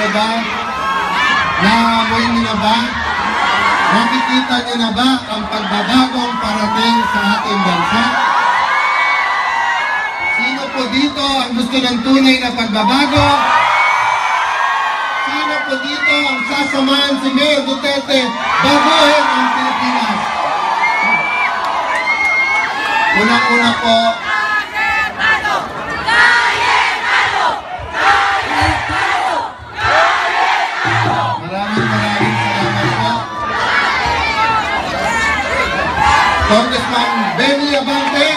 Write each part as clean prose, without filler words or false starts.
na ba? Naamoy niyo na ba? Nakikita niyo na ba ang pagbabagong parating sa ating bansa? Sino po dito ang gusto ng tunay na pagbabago? Sino po dito ang sasamahan si Mayor Duterte baguhin ang Pilipinas? Unang-una po, maraming salamat po. Congressman Benny Abante.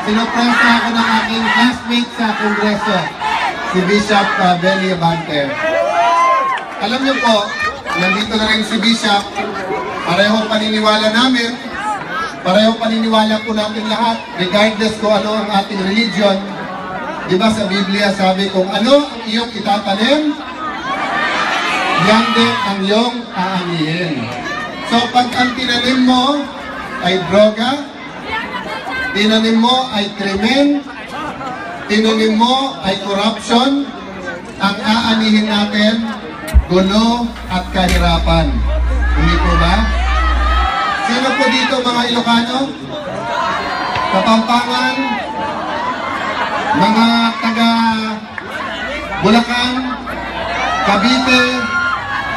Sinupresa ako ng aking classmate sa Kongreso, si Bishop Benny Abante. Alam niyo po, nandito na rin si Bishop, pareho paniniwala namin, pareho paniniwala po natin lahat, regardless kung ano ang ating religion. Diba sa Biblia sabi kung ano ang iyong itatanim, yan din ang iyong aanihin. So pag ang tinanim mo ay droga, tinanim mo ay krimen, tinanim mo ay corruption, ang aanihin natin, gulo at kahirapan. Hindi po ba? Sino po dito mga Ilocano? Kapampangan? Mga taga Bulacan? Cavite?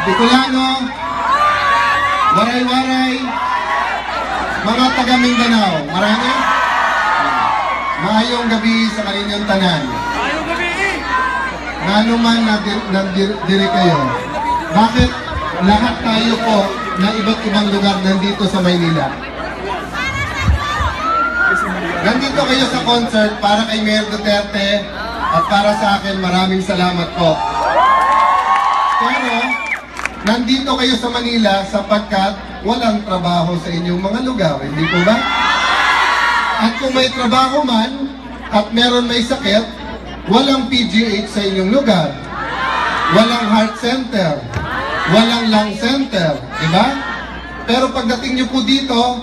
Bicolano? Waray-waray? Mga taga Mindanao? Marami? Maayong gabi sa kaninyong tanan. Nanuman nandiri kayo. Bakit lahat tayo po na iba't ibang lugar nandito sa Maynila? Nandito kayo sa concert para kay Mayor Duterte at para sa akin, maraming salamat po. Pero nandito kayo sa Manila sapagkat walang trabaho sa inyong mga lugar, hindi po ba? At kung may trabaho man at meron may sakit, walang PGH sa inyong lugar. Walang heart center. Walang lung center. Diba? Pero pagdating nyo po dito,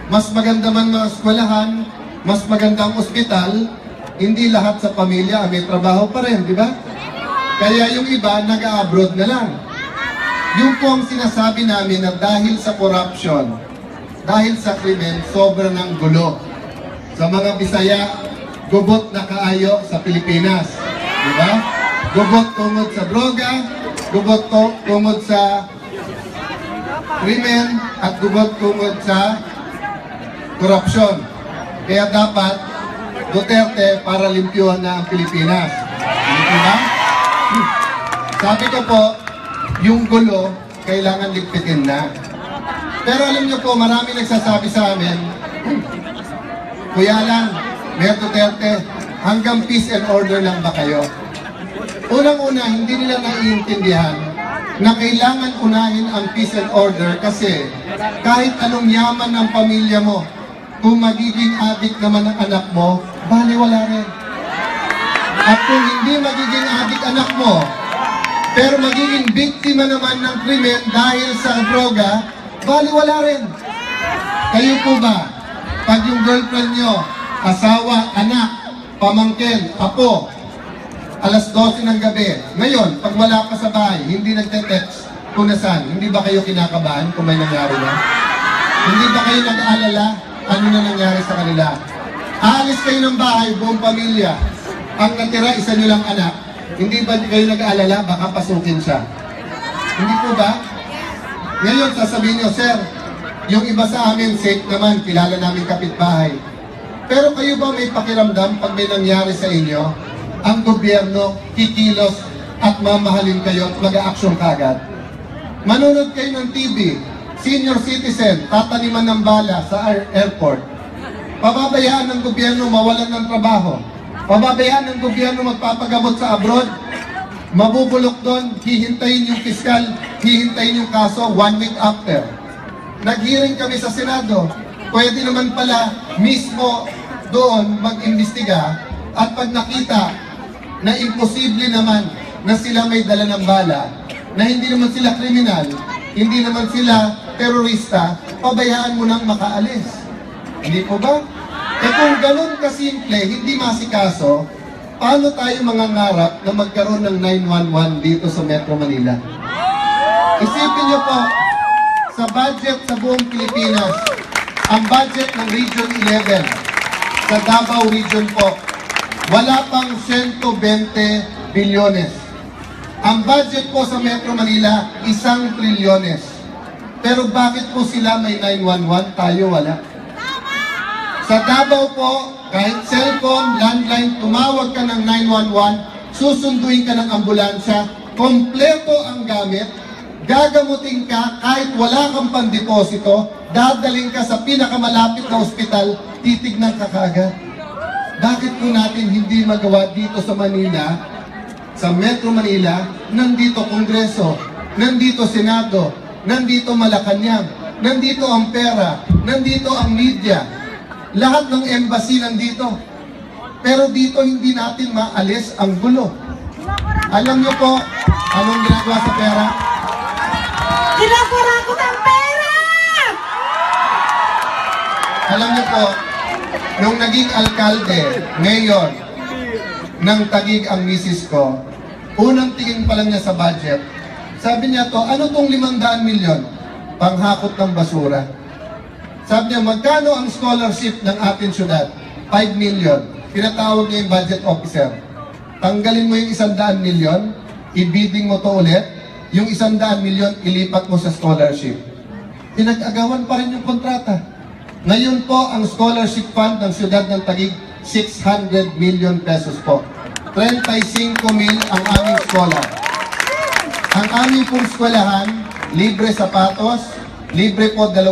mas maganda man mga eskwelahan, mas magandang ospital, hindi lahat sa pamilya may trabaho pa rin. Diba? Kaya yung iba, nag-abroad na lang. Yung po ang sinasabi namin na dahil sa corruption, dahil sa krimen, sobra ng gulo. Sa mga Bisaya, gubot na kaayo sa Pilipinas. Diba? Gubot tungod sa droga, gubot tungod sa krimen, at gubot tungod sa korupsyon. Kaya dapat Duterte para limpyuhan na ang Pilipinas. Diba? Sabi ko po, yung gulo, kailangan ligpitin na. Pero alam niyo po, marami nagsasabi sa amin, Kuya lang, Mayor Duterte, hanggang peace and order lang ba kayo? Unang-una, hindi nila naiintindihan na kailangan unahin ang peace and order kasi kahit anong yaman ng pamilya mo, kung magiging adik naman ang anak mo, baliwala rin. At kung hindi magiging adik anak mo, pero magiging biktima naman ng krimen dahil sa droga, baliwala rin. Kayo po ba? Pag yung girlfriend nyo, asawa, anak, pamangkin, apo, alas 12 ng gabi, ngayon, pag wala ka sa bahay, hindi nagte-text kung nasaan, hindi ba kayo kinakabahan kung may nangyari na? Hindi ba kayo nag-aalala ano na nangyari sa kanila? Aalis kayo ng bahay, buong pamilya, ang natira, isa nyo lang anak, hindi ba kayo nag-aalala, baka pasukin siya? Hindi po ba? Ngayon, sasabihin nyo, Sir, yung iba sa amin, safe naman, kilala namin kapitbahay. Pero kayo ba may pakiramdam pag may nangyari sa inyo, ang gobyerno kikilos at mamahalin kayo at mag-a-action kagad? Manonood kayo ng TV, senior citizen, tataniman ng bala sa airport. Pababayaan ng gobyerno mawalan ng trabaho. Pababayaan ng gobyerno magpapagamot sa abroad. Mabubulok doon, hihintayin yung fiskal, hihintayin yung kaso 1 week after. Nag-hearing kami sa Senado, pwede naman pala mismo doon mag-imbestiga at pag nakita na imposible naman na sila may dala ng bala, na hindi naman sila kriminal, hindi naman sila terorista, pabayaan mo nang makaalis. Hindi po ba? Eh kung ganun kasimple, hindi masikaso, paano tayo mangangarap na magkaroon ng 911 dito sa Metro Manila? Isipin niyo po, sa budget sa buong Pilipinas, ang budget ng Region 11, sa Davao Region po, wala pang 120 bilyones. Ang budget po sa Metro Manila, 1 trilyones. Pero bakit po sila may 911, tayo wala? Sa Davao po, kahit cellphone, landline, tumawag ka ng 911, susunduin ka ng ambulansya, kompleto ang gamit, gagamutin ka kahit wala kang pandeposito, dadaling ka sa pinakamalapit na ospital, titignan ka kaagad. Bakit po natin hindi magawa dito sa Manila, sa Metro Manila, nandito Kongreso, nandito Senado, nandito Malacanang, nandito ang pera, nandito ang media, lahat ng embassy nandito. Pero dito hindi natin maalis ang gulo. Alam niyo po, anong ginagawa sa pera? Kinakurakot ang pera! Alam niyo po, nung naging alkalde, mayor, ng Taguig ang misis ko, unang tingin pa lang niya sa budget, sabi niya to, ano tong 500 milyon? Panghakot ng basura. Sabi niya, magkano ang scholarship ng ating syudad? 5 million. Pinatawag niya yung budget officer. Tanggalin mo yung 100 milyon, ibidding mo to ulit, yung 100 milyon, ilipat mo sa scholarship. Pinag-agawan pa rin yung kontrata. Ngayon po, ang scholarship fund ng siyudad ng Taguig, 600 million pesos po. 35 mil ang aming scholar. Ang aming pong eskwelahan, libre sapatos, libre po 2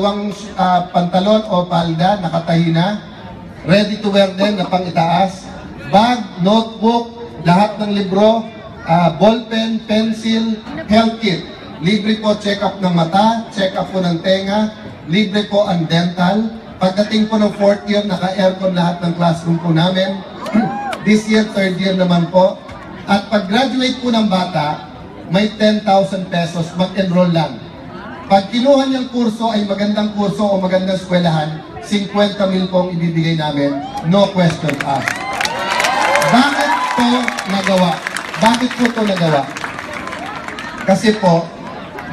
pantalon o palda, nakatahi na, ready to wear din na pang itaas, bag, notebook, lahat ng libro, ballpen, pencil, health kit. Libre po check-up ng mata, check-up po ng tenga, libre po ang dental. Pagdating po ng 4th year, naka-aircon lahat ng classroom po namin. This year, 3rd year naman po. At pag-graduate po ng bata, may 10,000 pesos, mag-enroll lang. Pag kinuha niyang kurso ay magandang kurso o magandang eskwelahan, 50 mil po ang ibibigay namin, no question asked. Bakit po nagawa? Bakit po ito nagawa? Kasi po,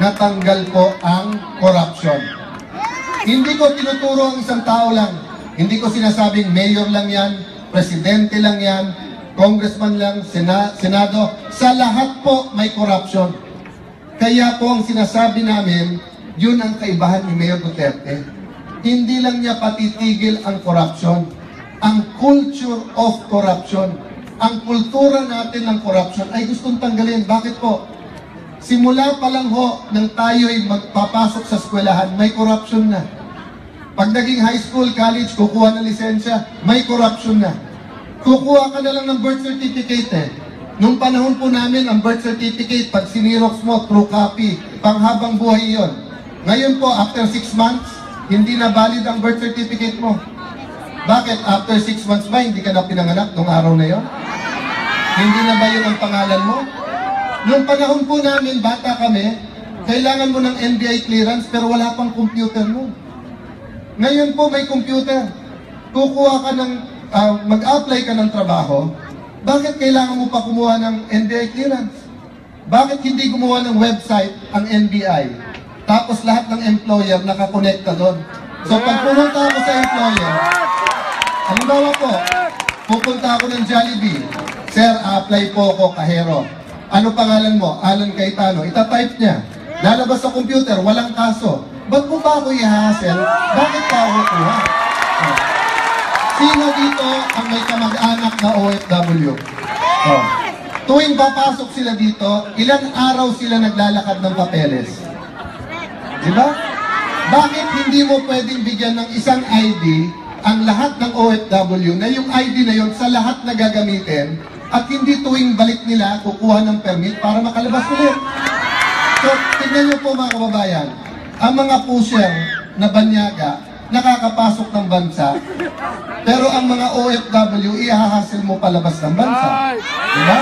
natanggal po ang corruption. Hindi ko tinuturo ang isang tao lang. Hindi ko sinasabing mayor lang yan, presidente lang yan, congressman lang, senado. Sa lahat po may corruption. Kaya po ang sinasabi namin, yun ang kaibahan ni Mayor Duterte. Hindi lang niya patitigil ang corruption. Ang culture of corruption. Ang kultura natin ng corruption ay gustong tanggalin. Bakit po? Simula pa lang ho, nang tayo'y magpapasok sa eskwelahan, may corruption na. Pag naging high school, college, kukuha ng lisensya, may corruption na. Kukuha ka na lang ng birth certificate eh. Nung panahon po namin, ang birth certificate, pag sinirox mo, true copy, panghabang buhay yon. Ngayon po, after 6 months, hindi na valid ang birth certificate mo. Bakit? After 6 months ba, hindi ka na pinanganak nung araw na yon? Hindi na ba yun ang pangalan mo? Nung panahon po namin, bata kami, kailangan mo ng NBI clearance pero wala pang computer mo. Ngayon po may computer. Kukuha ka ng, mag-apply ka ng trabaho, bakit kailangan mo pa kumuha ng NBI clearance? Bakit hindi gumawa ng website ang NBI? Tapos lahat ng employer nakakonekta doon. So pag pumunta ako sa employer, halimbawa po, pupunta ako ng Jollibee, Sir, apply po ako kahero. Ano pangalan mo? Alan Cayetano. Ita-type niya. Lalabas sa computer, walang kaso. Ba't mo ba ako i-hassle? Bakit pa ako kuha? Sino dito ang may kamag-anak na OFW? Oh. Tuwing papasok sila dito, ilang araw sila naglalakad ng papeles? Diba? Bakit hindi mo pwedeng bigyan ng isang ID ang lahat ng OFW na yung ID na yun sa lahat na gagamitin at hindi tuwing balik nila kukuha ng permit para makalabas ulit? So, tignan niyo po mga kababayan, ang mga pusher na banyaga, nakakapasok ng bansa, pero ang mga OFW, ihahasil mo palabas ng bansa. Diba?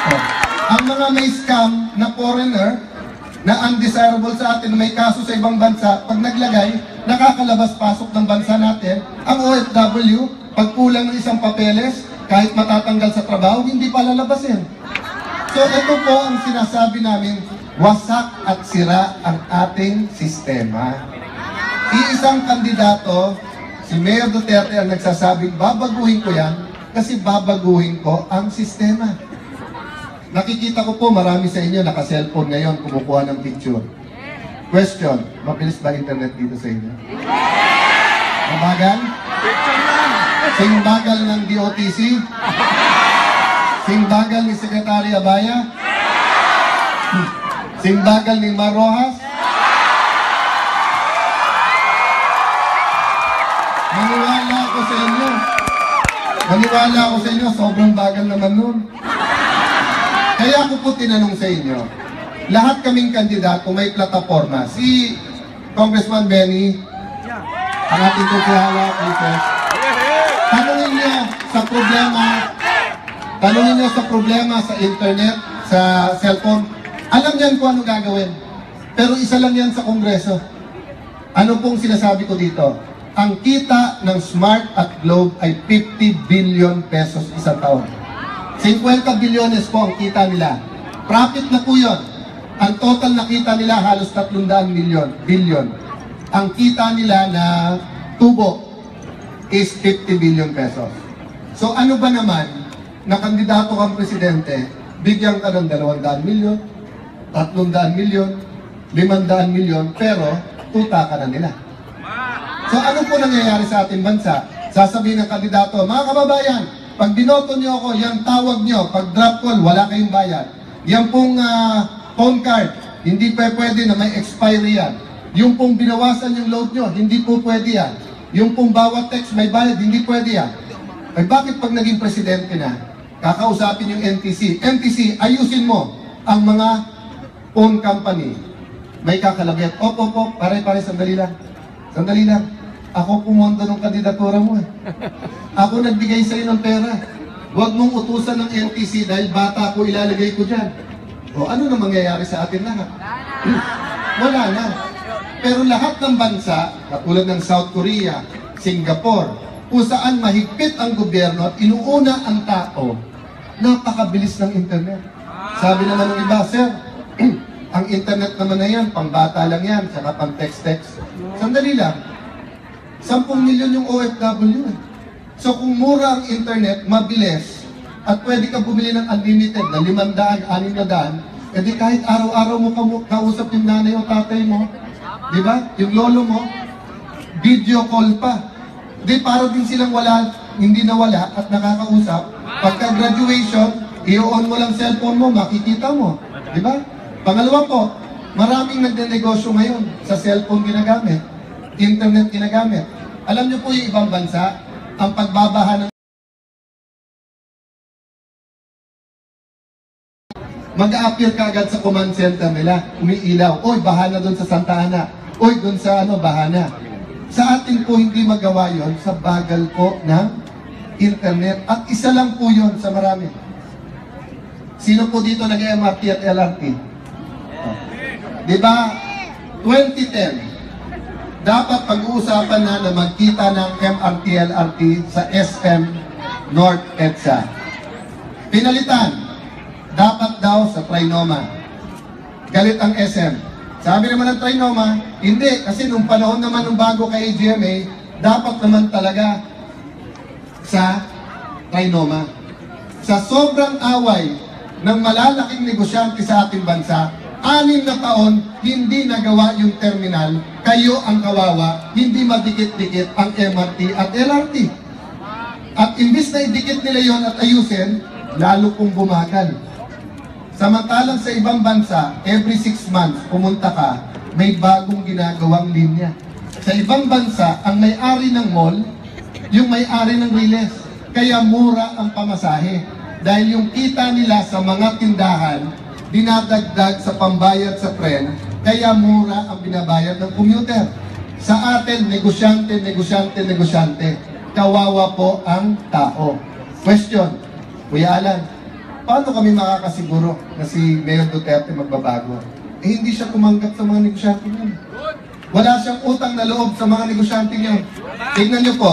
So, ang mga may scam na foreigner, na undesirable sa atin, na may kaso sa ibang bansa, pag naglagay, nakakalabas-pasok ng bansa natin, ang OFW, pag kulang ng isang papeles, kahit matatanggal sa trabaho, hindi pa lalabasin. So ito po ang sinasabi namin, wasak at sira ang ating sistema. Iisang kandidato, si Mayor Duterte ang nagsasabing, babaguhin ko yan kasi babaguhin ko ang sistema. Nakikita ko po marami sa inyo naka-cellphone ngayon kumukuha ng picture. Question, mabilis ba internet dito sa inyo? Mabagal? Sing bagal ng DOTC? Sing bagal ni Secretary Abaya? Sing bagal ni Mar Rojas? Maniwala ako sa inyo. Maniwala ako sa inyo, sobrang bagal naman nun. Kaya ako po tinanong sa inyo, lahat kaming kandidato may plataforma. Si Congressman Benny, ang ating kukuhala, please. Tanungin niyo sa problema sa internet, sa cellphone. Alam niyan kung ano gagawin. Pero isa lang yan sa Kongreso. Ano pong sinasabi ko dito? Ang kita ng Smart at Globe ay 50 billion pesos isang taon. 50 bilyones po ang kita nila. Profit na po yun. Ang total na kita nila halos 300 billion. Ang kita nila na tubo is 50 billion pesos. So ano ba naman na kandidato kang presidente, bigyan ka ng 200 milyon, 300 milyon, 500 milyon, pero tuta ka na nila. So ano po nangyayari sa ating bansa? Sasabihin ng kandidato, mga kababayan, pag binoto niyo ako, yung tawag niyo, pag drop call, wala kayong bayad. Yan pong phone card, hindi pa pwede na may expiry yan. Yung pong binawasan yung load nyo, hindi po pwede yan. Yung pong bawat text may bayad, hindi pwede yan. Ay bakit pag naging presidente na, kakausapin yung NTC, NTC, ayusin mo ang mga phone company. May kakalabyat. Opo, pare-pare, sandali lang. Sandali lang. Ako pumunta ng kandidatura mo eh. Ako nagbigay sa'yo ng pera. Huwag mong utusan ng NTC dahil bata ko ilalagay ko dyan. O ano na mangyayari sa atin lahat? Wala na. Pero lahat ng bansa, katulad ng South Korea, Singapore, kung saan mahigpit ang gobyerno at inuuna ang tao, napakabilis ng internet. Sabi naman ng iba, sir, ang internet naman na yan, pang bata lang yan, saka pang text-text. Sandali lang. 10 milyon yung OFW. So kung mura ang internet, mabilis, at pwede ka bumili ng unlimited na 500, 600, edi kahit araw-araw mo kausap yung nanay o tatay mo, di ba? Yung lolo mo, video call pa. Di para din silang wala, hindi nawala at nakakausap. Pagka graduation, i-on mo lang cellphone mo, makikita mo. Di ba? Pangalawa po, maraming nagnenegosyo ngayon sa cellphone ginagamit, internet ginagamit. Alam niyo po yung ibang bansa, ang pagbabaha ng mag-a-appear ka agad sa command center nila, umiilaw, oy, baha na doon sa Santa Ana, oy, doon sa baha na. Sa atin po hindi magawa yon sa bagal po ng internet. At isa lang po yon sa marami. Sino po dito nag-MRT at LRT? Diba, 2010, dapat pag-uusapan na magkita ng MRT, LRT sa SM North EDSA. Pinalitan, dapat daw sa Trinoma. Galit ang SM. Sabi naman ng Trinoma, hindi, kasi nung panahon naman ng bago kay AGMA, dapat naman talaga sa Trinoma. Sa sobrang away ng malalaking negosyante sa ating bansa, 6 na taon, hindi nagawa yung terminal, kayo ang kawawa, hindi madikit-dikit ang MRT at LRT. At imbis na idikit nila yon at ayusin, lalo pong bumagal. Samantalang sa ibang bansa, every 6 months, pumunta ka, may bagong ginagawang linya. Sa ibang bansa, ang may-ari ng mall, yung may-ari ng Riles. Kaya mura ang pamasahe. Dahil yung kita nila sa mga tindahan, dinadagdag sa pambayad sa tren, kaya mura ang binabayad ng commuter. Sa atin, negosyante. Kawawa po ang tao. Question, Kuya Alan, paano kami makakasiguro na si Mayor Duterte magbabago? hindi siya tumanggap sa mga negosyante niya. Wala siyang utang na loob sa mga negosyante niya. Tignan niyo po,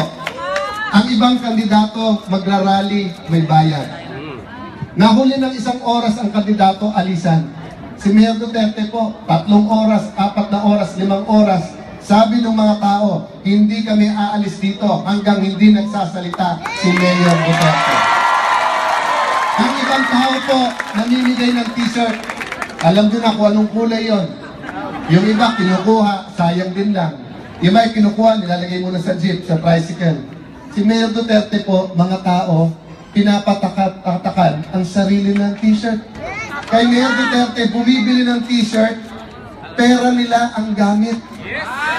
ang ibang kandidato magrarally, may bayad. Nahuli ng 1 oras ang kandidato, alisan. Si Mayor Duterte po, 3 oras, 4 na oras, 5 oras. Sabi ng mga tao, hindi kami aalis dito hanggang hindi nagsasalita si Mayor Duterte. Ang ibang tao po, namimigay ng t-shirt. Alam nyo na kung anong kulay yon. Yung iba, kinukuha, sayang din lang. Yung iba, kinukuha, nilalagay muna sa jeep, sa tricycle. Si Mayor Duterte po, mga tao, pinapatakakan ang sarili ng t-shirt. Kay Mayor Duterte, bumibili ng t-shirt, pera nila ang gamit.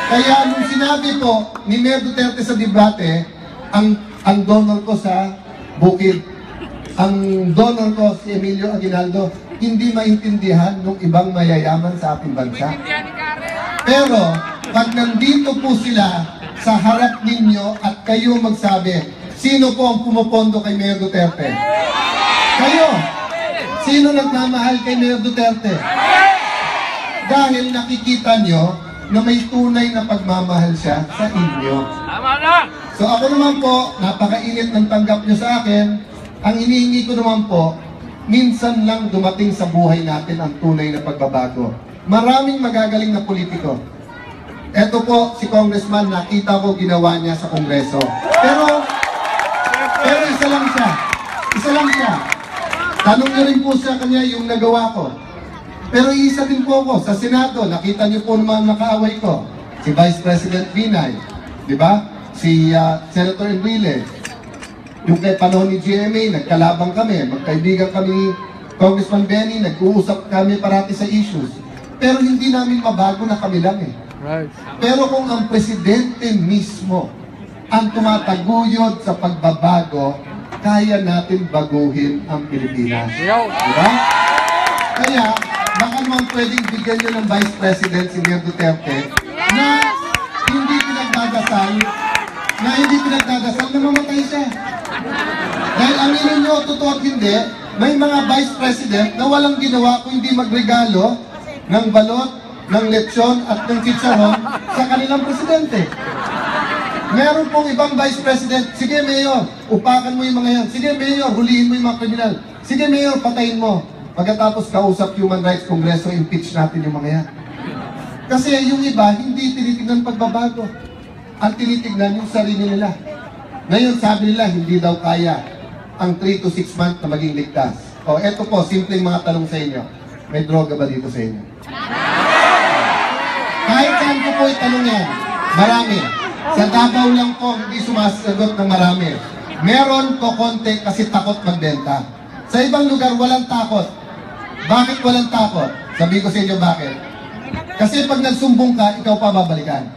Kaya nung sinabi po ni Mayor Duterte sa debate, ang donor ko sa bukid, ang donor ko si Emilio Aguinaldo, hindi maintindihan ng ibang mayayaman sa ating bansa. Pero, pag nandito po sila sa harap ninyo at kayo magsabi, sino po ang pumupondo kay Mayor Duterte? Kayo! Sino nagmamahal kay Mayor Duterte? Dahil nakikita nyo na may tunay na pagmamahal siya sa inyo. So ako naman po, napakainit ng tanggap nyo sa akin. Ang hinihingi ko naman po, minsan lang dumating sa buhay natin ang tunay na pagbabago. Maraming magagaling na politiko. Ito po, si Congressman, nakita ko ginawa niya sa Kongreso. Pero isa lang siya. Isa lang siya. Tanong niyo rin po sa kanya yung nagawa ko. Pero isa din po ako sa Senado. Nakita niyo po naman nakaaway ko. Si Vice President Binay. Di ba? Si Senator Enrile. Yung kay panahon ni GMA, nagkalabang kami. Magkaibigan kami ni Congressman Benny. Nag-uusap kami parati sa issues. Pero hindi namin mabago na kami lang eh. Right. Pero kung ang presidente mismo ang tumataguyod sa pagbabago, kaya natin baguhin ang Pilipinas. Diba? Kaya, baka naman pwedeng bigyan nyo ng Vice President si Mayor Duterte na hindi pinagdadasal, na mamatay siya. Dahil aminin nyo, totoo at hindi, may mga Vice President na walang ginawa kung hindi magregalo ng balot, ng lechon at ng chicharon sa kanilang presidente. Meron pong ibang Vice President, sige Mayor, upakan mo yung mga yan. Sige Mayor, hulihin mo yung mga kriminal. Sige Mayor, patayin mo. Pagkatapos kausap Human Rights Congreso, impeach natin yung mga yan. Kasi yung iba, hindi tinitignan pagbabago. Ang tinitignan yung sarili nila. Ngayon, sabi nila, hindi daw kaya ang 3 to 6 months na maging ligtas. O, eto po, simpleng mga tanong sa inyo. May droga ba dito sa inyo? Kahit saan ko po itanong yan, marami. Sa Davao lang po, hindi sumasagot ng marami. Meron ko konti kasi takot magbenta. Sa ibang lugar, walang takot. Bakit walang takot? Sabi ko sa inyo bakit. Kasi pag nagsumbong ka, ikaw pa babalikan.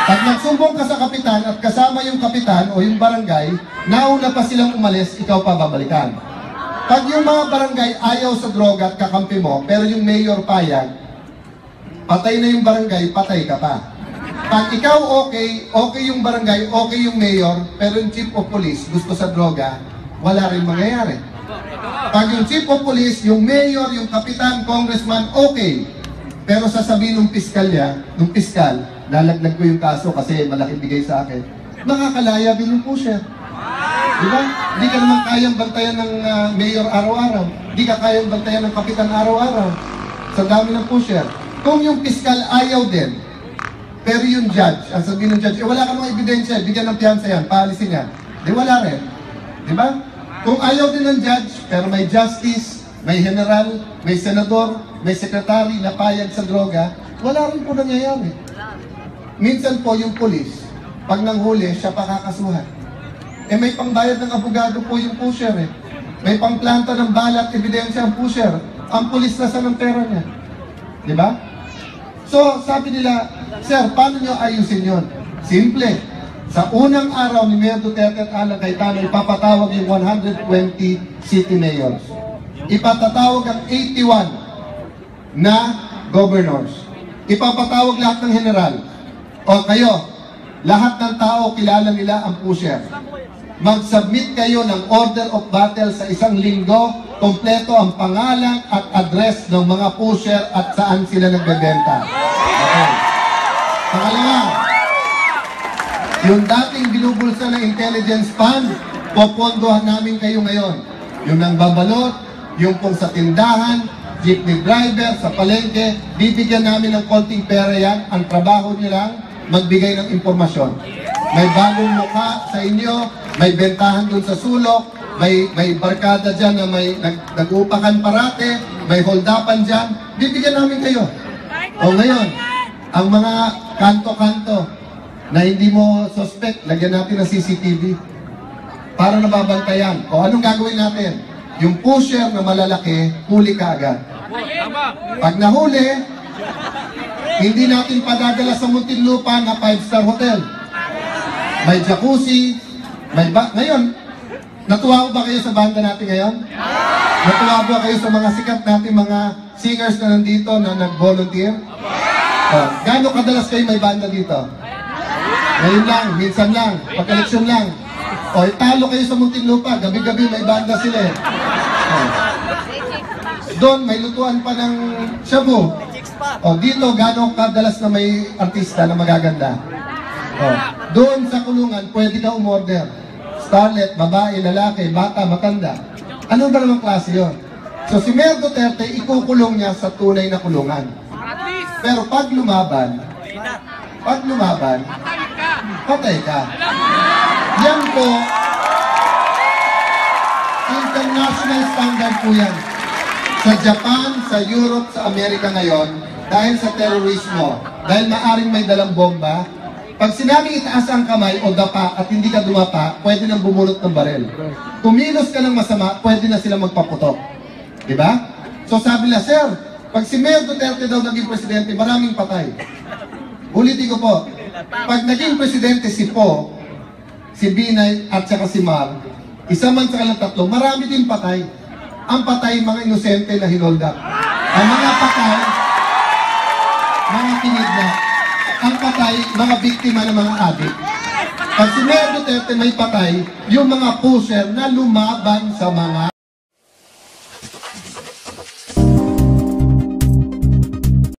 Pag nagsumbong ka sa kapitan at kasama yung kapitan o yung barangay, nauna pa silang umalis, ikaw pa babalikan. Pag yung mga barangay ayaw sa droga at kakampi mo, pero yung mayor payag, patay na yung barangay, patay ka pa. Pag ikaw okay yung barangay, okay yung mayor, pero yung chief of police gusto sa droga, wala rin mangyayari. Pag yung chief of police, yung mayor, yung kapitan, congressman, okay. Pero sasabihin ng piskal, lalaglag ko yung kaso kasi malaking bigay sa akin, makakalaya din yung pusher. Diba? Hindi ka naman kayang bantayan ng mayor araw-araw. Hindi ka kayang bantayan ng kapitan araw-araw. Sa dami ng pusher. Kung yung piskal ayaw din, pero yung judge, ang sabihin ng judge, wala ka mga ebidensya, bigyan ng piyansa yan, paalisin yan. Di wala rin. Diba? Kung ayaw din ng judge, pero may justice, may general, may senador, may secretary na payag sa droga, wala rin po nangyayari. Minsan po yung police, pag nanghuli, siya pakakasuhan. Eh may pangbayad ng abogado po yung pusher eh. May pangplanta ng bala at ebidensya ang pusher. Ang pulis nasa ng pera niya. Di ba? So sabi nila, sir, paano nyo ayusin yun? Simple. Sa unang araw ni Mayor Duterte at Alan Cayetano, ipapatawag yung 120 city mayors. Ipatatawag ang 81 na governors. Ipapatawag lahat ng general. O kayo, Lahat ng tao kilala nila ang pusher. Mag-submit kayo ng order of battle sa isang linggo, kompleto ang pangalan at address ng mga pusher at saan sila nagbebenta. Okay. Pangalawa, yung dating binubulsa ng intelligence fund, popondohan namin kayo ngayon. Yung nang babalot, yung pong sa tindahan, jeepney driver, sa palengke, bibigyan namin ng konting pera yan. Ang trabaho nyo lang, magbigay ng impormasyon. May bagong mukha sa inyo, may bentahan dun sa sulok, may barkada dyan na may nag-upakan parate, may holdapan dyan, bibigyan namin kayo. O ngayon, ang mga kanto-kanto na hindi mo suspect, lagyan natin ng CCTV para nababantayan. O anong gagawin natin? Yung pusher na malalaki, huli ka agad. Pag nahuli, hindi natin padadala sa Muntinlupa na 5-star hotel. May jacuzzi, ngayon, natuwa ba kayo sa banda natin ngayon? Natuwa ba kayo sa mga sikat natin, mga singers na nandito na nag-volunteer? Gaano kadalas kayo may banda dito? Ngayon lang, minsan lang, pag-eleksyon lang. Talo kayo sa Muntinlupa, gabi-gabi may banda sila eh. Doon, may lutuan pa ng shabu. Dito, gano'ng kadalas na may artista na magaganda? Doon sa kulungan, pwede ka umorder. Starlet, babae, lalaki, bata, matanda. Ano ba namang klase yun? So si Mayor Duterte, ikukulong niya sa tunay na kulungan. Pero pag lumaban, patay ka. Yan po, international standard po yan. Sa Japan, sa Europe, sa Amerika ngayon, dahil sa terorismo, dahil maaring may dalang bomba, pag sinabing itaas ang kamay o dapa at hindi ka dumapa, pwede nang bumulot ng barel. Kumilos ka ng masama, pwede na sila magpaputok. Diba? So sabi nila, Sir, pag si Mayor Duterte daw naging presidente, maraming patay. Ulitin ko po, pag naging presidente si Po, si Binay at saka si Mar, isa man sa kalang tatlo, marami din patay. Ang patay, mga inosente na hinolda. Ang mga patay, mga kinidnap. Ang patay, mga biktima ng mga adik. Pag si Mayor Duterte may patay, yung mga pusher na lumaban sa mga